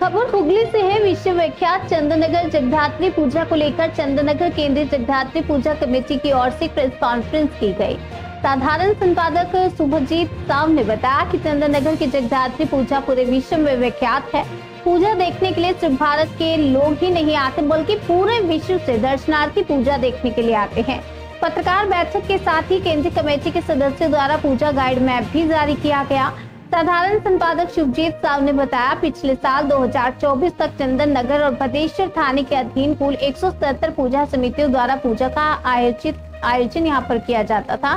खबर हुगली से है। विश्वविख्यात चंदननगर जगधात्री पूजा को लेकर चंदननगर केंद्रीय जगधात्री पूजा कमेटी की ओर से प्रेस कॉन्फ्रेंस की गई। साधारण संपादक शुभजीत साव ने बताया कि चंदननगर की जगधात्री पूजा पूरे विश्व में विख्यात है। पूजा देखने के लिए सिर्फ भारत के लोग ही नहीं आते, बल्कि पूरे विश्व से दर्शनार्थी पूजा देखने के लिए आते हैं। पत्रकार बैठक के साथ ही केंद्रीय कमेटी के सदस्यों द्वारा पूजा गाइड मैप भी जारी किया गया। साधारण संपादक शुभजीत साव ने बताया, पिछले साल 2024 तक चंदननगर और भदेश्वर थाने के अधीन कुल 177 पूजा समितियों द्वारा पूजा का आयोजन यहाँ पर किया जाता था।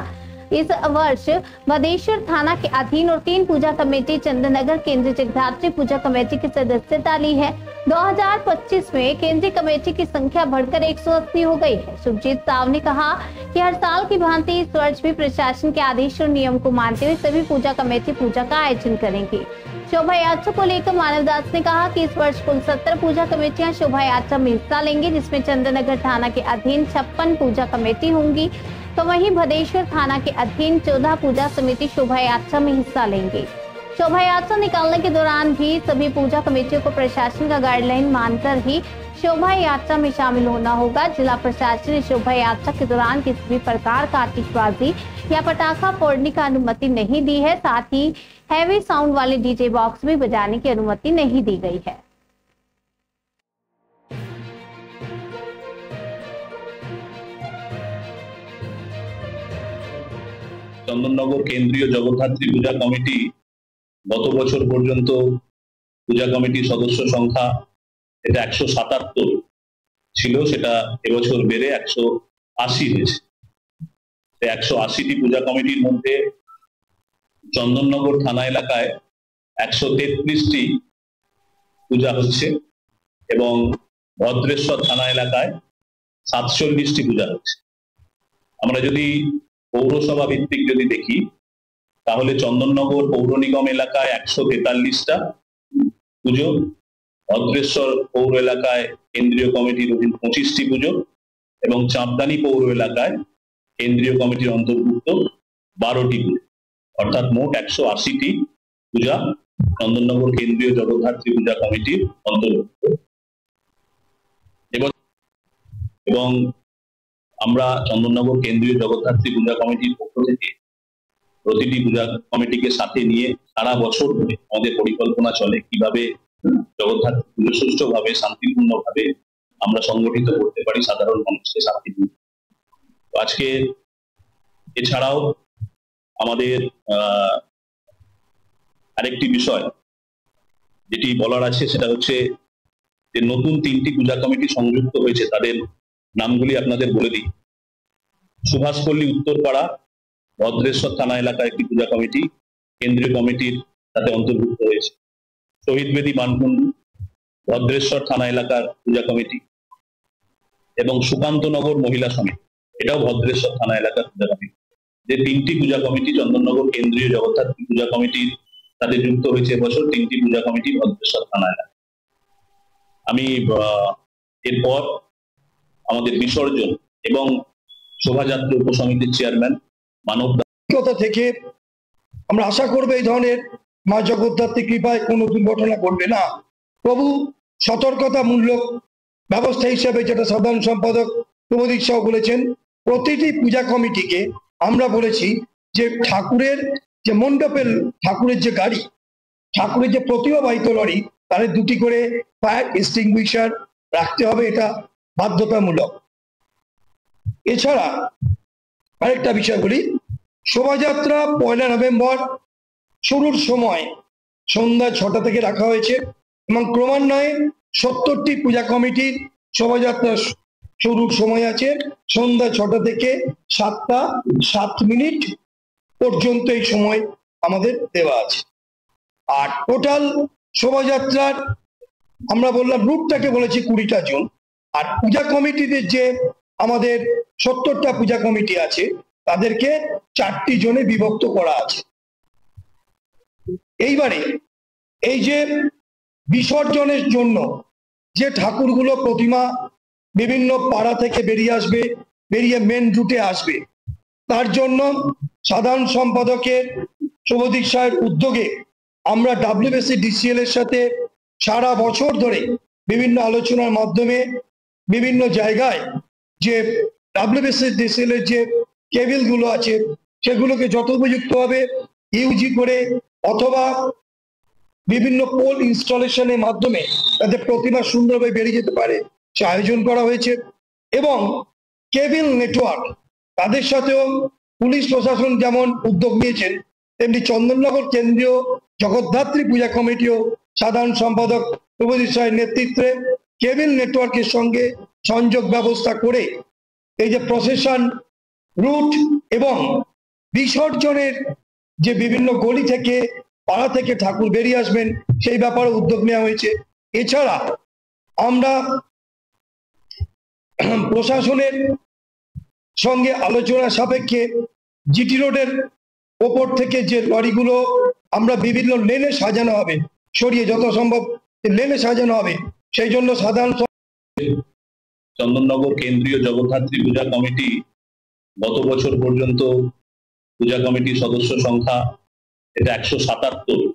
इस वर्ष भदेश्वर थाना के अधीन और 3 पूजा कमेटी चंदननगर केंद्रीय जगधात्री पूजा कमेटी की सदस्यता ली है। 2025 में केंद्रीय कमेटी की संख्या बढ़कर 180 हो गई है। शुभजीत साव ने कहा कि हर साल की भांति इस वर्ष भी प्रशासन के आदेश और नियम को मानते हुए सभी पूजा कमेटी पूजा का आयोजन करेंगी। शोभा यात्रा को लेकर मानवदास ने कहा कि इस वर्ष कुल 70 पूजा कमेटियां शोभा यात्रा में हिस्सा लेंगी, जिसमें चंदननगर थाना के अधीन 56 पूजा कमेटी होंगी, तो वहीं भदेश्वर थाना के अधीन 14 पूजा समिति शोभा यात्रा में हिस्सा लेंगे। शोभा यात्रा निकालने के दौरान भी सभी पूजा कमेटियों को प्रशासन का गाइडलाइन मानकर ही शोभा यात्रा में शामिल होना होगा। जिला प्रशासन ने शोभा यात्रा के दौरान किसी भी प्रकार का आतिशबाजी या पटाखा फोड़ने की अनुमति नहीं दी है। साथ ही हैवी साउंड वाले डीजे बॉक्स भी बजाने की अनुमति नहीं दी गई है। চন্দননগর কেন্দ্রীয় জগদ্ধাত্রী পূজা কমিটি গত বছর পর্যন্ত পূজা কমিটির সদস্য সংখ্যা এটা 177 ছিল, সেটা এবছর বেড়ে 180 হয়েছে। 180টি পূজা কমিটির মধ্যে চন্দননগর থানা এলাকায় 133টি পূজা হচ্ছে এবং ভদ্রেশ্বর থানা এলাকায় 47টি পূজা হচ্ছে। আমরা যদি পৌরসভা ভিত্তিক যদি দেখি তাহলে চন্দননগর পৌর নিগম এলাকায় 143টা পুজো, ভদ্রেশ্বর পৌর এলাকায় কেন্দ্রীয় কমিটির অধীন 25টি পুজো এবং চাঁদদানি পৌর এলাকায় কেন্দ্রীয় কমিটির অন্তর্ভুক্ত 12টি পুজো, অর্থাৎ মোট 180টি পূজা চন্দননগর কেন্দ্রীয় জগদ্ধাত্রী পূজা কমিটির অন্তর্ভুক্ত। এবং আমরা চন্দননগর কেন্দ্রীয় জগদ্ধাত্রী পূজা কমিটির পক্ষ থেকে প্রতিটি পূজা কমিটিকে সাথে নিয়ে সারা বছর ধরে আমাদের পরিকল্পনা চলে কিভাবে জগদ্ধাত্রী পুজো সুষ্ঠুভাবে শান্তিপূর্ণভাবে আমরা সংগঠিত করতে পারি সাধারণ মানুষকে সাথে নিয়ে। আজকে এছাড়াও আমাদের আরেকটি বিষয় যেটি বলার আছে সেটা হচ্ছে যে নতুন 3টি পূজা কমিটি সংযুক্ত হয়েছে, তাদের নামগুলি আপনাদের বলে দিই। সুভাষপল্লী উত্তরপাড়া ভদ্রেশ্বর থানা এলাকায় একটি পূজা কমিটি কেন্দ্রীয় কমিটির সাথে অন্তর্ভুক্ত হয়েছে। শহীদ বেদী মানকুণ্ডু ভদ্রেশ্বর থানা এলাকার পূজা কমিটি এবং সুকান্তনগর মহিলা সমিতি এটাও ভদ্রেশ্বর থানা এলাকার পূজা কমিটি। যে 3টি পূজা কমিটি চন্দননগর কেন্দ্রীয় জগদ্ধাত্রী পূজা কমিটির সাথে যুক্ত হয়েছে এবছর 3টি পূজা কমিটি ভদ্রেশ্বর থানা এলাকা। আমি এরপর আমাদের বিসর্জন এবং শোভাযাত্রা উপসমিতির চেয়ারম্যান মানবতা থেকে আমরা আশা করব এই ধরনের মা জগদ্ধাত্রী কৃপায় কোনো দুর্ঘটনা ঘটবে না। প্রভু সতর্কতামূলক ব্যবস্থা হিসেবে যেটা সাধারণ সম্পাদক প্রমোদিত সাউ বলেছেন, প্রতিটি পূজা কমিটিকে আমরা বলেছি যে ঠাকুরের যে মণ্ডপের ঠাকুরের যে গাড়ি, ঠাকুরের যে প্রতিমাবাহিত লরি, তাদের 2টি করে ফায়ার এক্সটিংগুইশার রাখতে হবে, এটা বাধ্যতামূলক। এছাড়া আরেকটা বিষয় বলি, শোভাযাত্রা 1 নভেম্বর শুরুর সময় সন্ধ্যা 6টা থেকে রাখা হয়েছে এবং ক্রমান্বয়ে 70টি পূজা কমিটির শোভাযাত্রা শুরুর সময় আছে সন্ধ্যা 6টা থেকে 7টা 7 মিনিট পর্যন্ত এই সময় আমাদের দেওয়া আছে। আর টোটাল শোভাযাত্রার আমরা বললাম রুটটাকে বলেছি 20টা জোন, আর পূজা কমিটিদের যে আমাদের 70টা পূজা কমিটি আছে তাদেরকে 4টি জোনে বিভক্ত করা আছে। এইবারে এই যে বিসর্জনের জন্য যে ঠাকুরগুলো প্রতিমা বিভিন্ন পাড়া থেকে বেরিয়ে আসবে, বেরিয়ে মেন রুটে আসবে, তার জন্য সাধারণ সম্পাদকের শুভদীপ সাহের উদ্যোগে আমরা WBC DCL এর সাথে সারা বছর ধরে বিভিন্ন আলোচনার মাধ্যমে বিভিন্ন জায়গায় যে WBCDCL এর যে কেবল গুলো আছে সেগুলোকে যথোপযুক্তভাবে ইউজি করে অথবা বিভিন্ন পোল ইনস্টলেশনের মাধ্যমে তাদের প্রতিমা সুন্দরভাবে বেরিয়ে যেতে পারে সে আয়োজন করা হয়েছে। এবং কেবল নেটওয়ার্ক তাদের সাথেও পুলিশ প্রশাসন যেমন উদ্যোগ নিয়েছেন, তেমনি চন্দননগর কেন্দ্রীয় জগদ্ধাত্রী পূজা কমিটিও সাধারণ সম্পাদক প্রভুজিৎ সাহের নেতৃত্বে কেবল নেটওয়ার্কের সঙ্গে সংযোগ ব্যবস্থা করে এই যে প্রসেশন রুট এবং বিসর্জনের যে বিভিন্ন গলি থেকে পাড়া থেকে ঠাকুর বেরিয়ে আসবেন সেই ব্যাপারে উদ্যোগ নেওয়া হয়েছে। এছাড়া আমরা প্রশাসনের সঙ্গে আলোচনা সাপেক্ষে জিটি রোডের ওপর থেকে যে লরিগুলো আমরা বিভিন্ন লেনে সাজানো হবে, সরিয়ে যত সম্ভব লেনে সাজানো হবে, সেই জন্য সাধারণ চন্দননগর কেন্দ্রীয় জগদ্ধাত্রী পূজা কমিটি গত বছর পর্যন্ত পূজা কমিটির সদস্য সংখ্যা এটা 177।